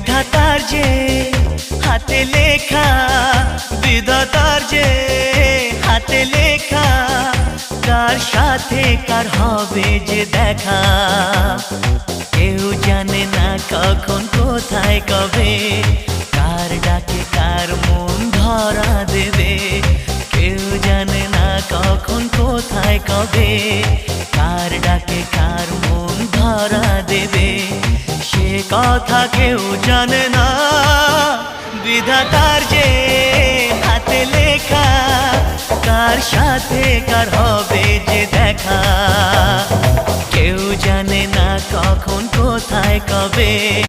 বিধাতার যে হাতে লেখা, বিধাতার যে হাতে লেখা, কার সাথে কার হবে যে দেখা। কেউ জানে না কখন কোথায় কবে, কার ডাকে কার মন ধরা দেবে। কেউ জানে না কখন কোথায় কবে, কার ডাকে কার মন ধরা দেবে। সে কথা কেউ জানে না, বিধাতার যে হাতে লেখা, কার সাথে কার হবে যে দেখা। কেউ জানে না কখন কোথায় কবে।